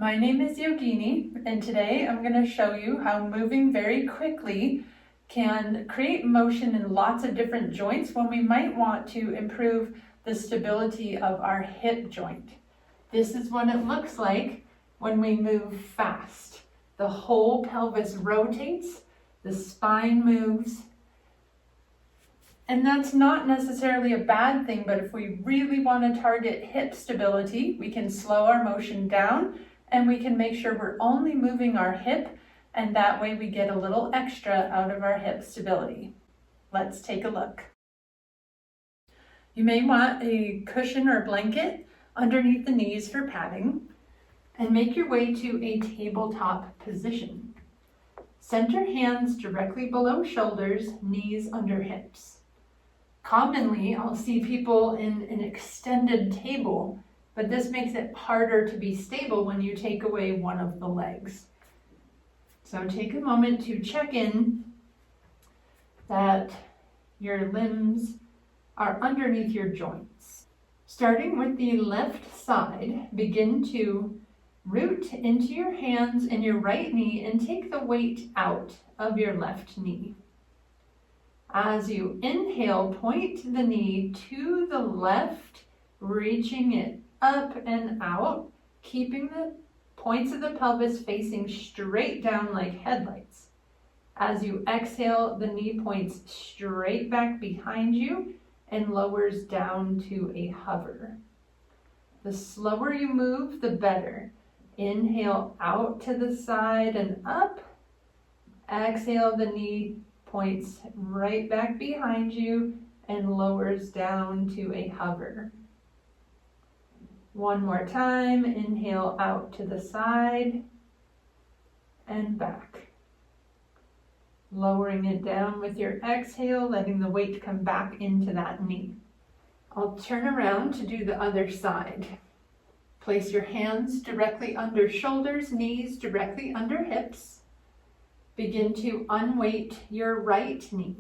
My name is Yogini, and today I'm going to show you how moving very quickly can create motion in lots of different joints when we might want to improve the stability of our hip joint. This is what it looks like when we move fast. The whole pelvis rotates, the spine moves, and that's not necessarily a bad thing, but if we really want to target hip stability, we can slow our motion down and we can make sure we're only moving our hip, and that way we get a little extra out of our hip stability. Let's take a look. You may want a cushion or blanket underneath the knees for padding, and make your way to a tabletop position. Center hands directly below shoulders, knees under hips. Commonly, I'll see people in an extended table, but this makes it harder to be stable when you take away one of the legs. So take a moment to check in that your limbs are underneath your joints. Starting with the left side, begin to root into your hands and your right knee and take the weight out of your left knee. As you inhale, point the knee to the left, reaching it up and out, keeping the points of the pelvis facing straight down like headlights. As you exhale, the knee points straight back behind you and lowers down to a hover. The slower you move, the better. Inhale out to the side and up. Exhale, the knee points right back behind you and lowers down to a hover. One more time, inhale out to the side and back. Lowering it down with your exhale, letting the weight come back into that knee. I'll turn around to do the other side. Place your hands directly under shoulders, knees directly under hips. Begin to unweight your right knee,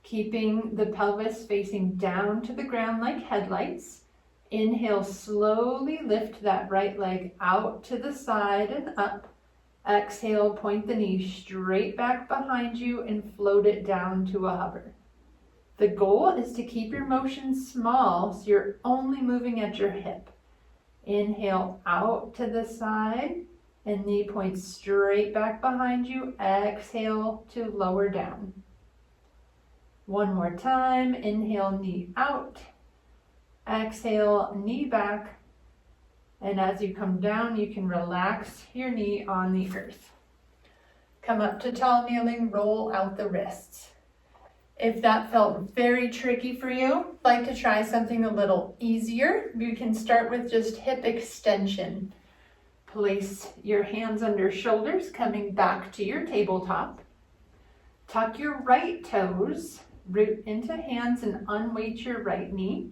keeping the pelvis facing down to the ground like headlights. Inhale, slowly lift that right leg out to the side and up. Exhale, point the knee straight back behind you and float it down to a hover. The goal is to keep your motion small so you're only moving at your hip. Inhale out to the side and knee points straight back behind you. Exhale to lower down. One more time. Inhale, knee out. Exhale, knee back. And as you come down, you can relax your knee on the earth. Come up to tall kneeling, roll out the wrists. If that felt very tricky for you, I'd like to try something a little easier. You can start with just hip extension. Place your hands under shoulders, coming back to your tabletop. Tuck your right toes, root into hands and unweight your right knee.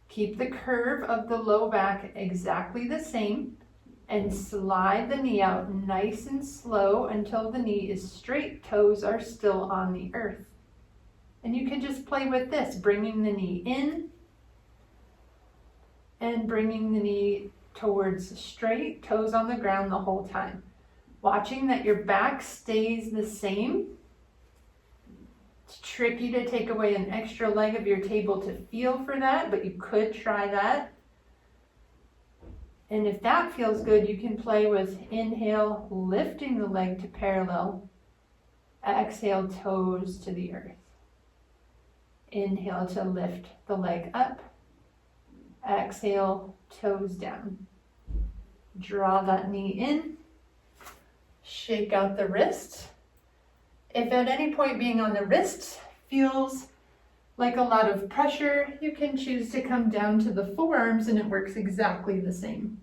Keep the curve of the low back exactly the same and slide the knee out nice and slow until the knee is straight, toes are still on the earth. And you can just play with this, bringing the knee in and bringing the knee towards straight, toes on the ground the whole time. Watching that your back stays the same. It's tricky to take away an extra leg of your table to feel for that, but you could try that. And if that feels good, you can play with inhale, lifting the leg to parallel. Exhale, toes to the earth. Inhale to lift the leg up. Exhale, toes down. Draw that knee in. Shake out the wrists. If at any point being on the wrists feels like a lot of pressure, you can choose to come down to the forearms and it works exactly the same.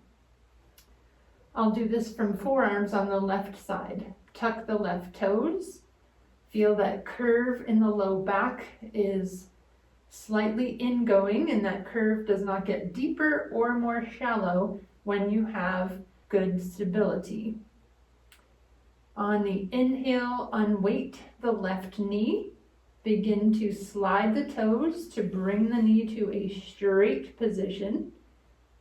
I'll do this from forearms on the left side. Tuck the left toes. Feel that curve in the low back is slightly ingoing, and that curve does not get deeper or more shallow when you have good stability. On the inhale, unweight the left knee. Begin to slide the toes to bring the knee to a straight position.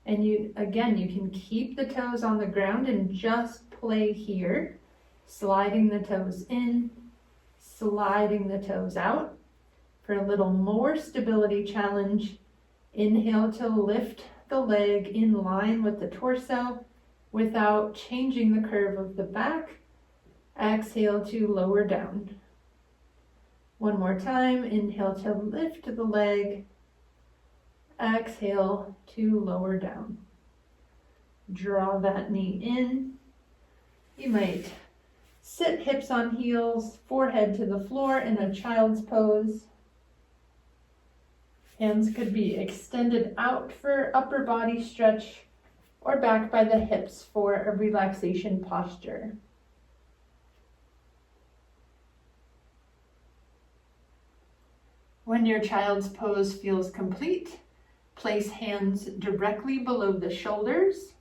And you can keep the toes on the ground and just play here, sliding the toes in, sliding the toes out. For a little more stability challenge, inhale to lift the leg in line with the torso without changing the curve of the back. Exhale to lower down. One more time, inhale to lift the leg. Exhale to lower down. Draw that knee in. You might sit hips on heels, forehead to the floor in a child's pose. Hands could be extended out for upper body stretch or back by the hips for a relaxation posture. When your child's pose feels complete, place hands directly below the shoulders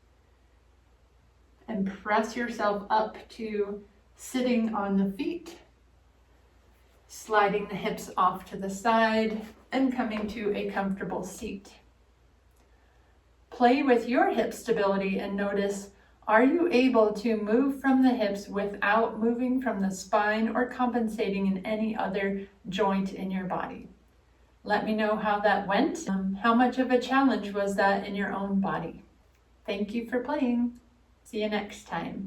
and press yourself up to sitting on the feet, sliding the hips off to the side and coming to a comfortable seat. Play with your hip stability and notice, are you able to move from the hips without moving from the spine or compensating in any other joint in your body? Let me know how that went. How much of a challenge was that in your own body? Thank you for playing. See you next time.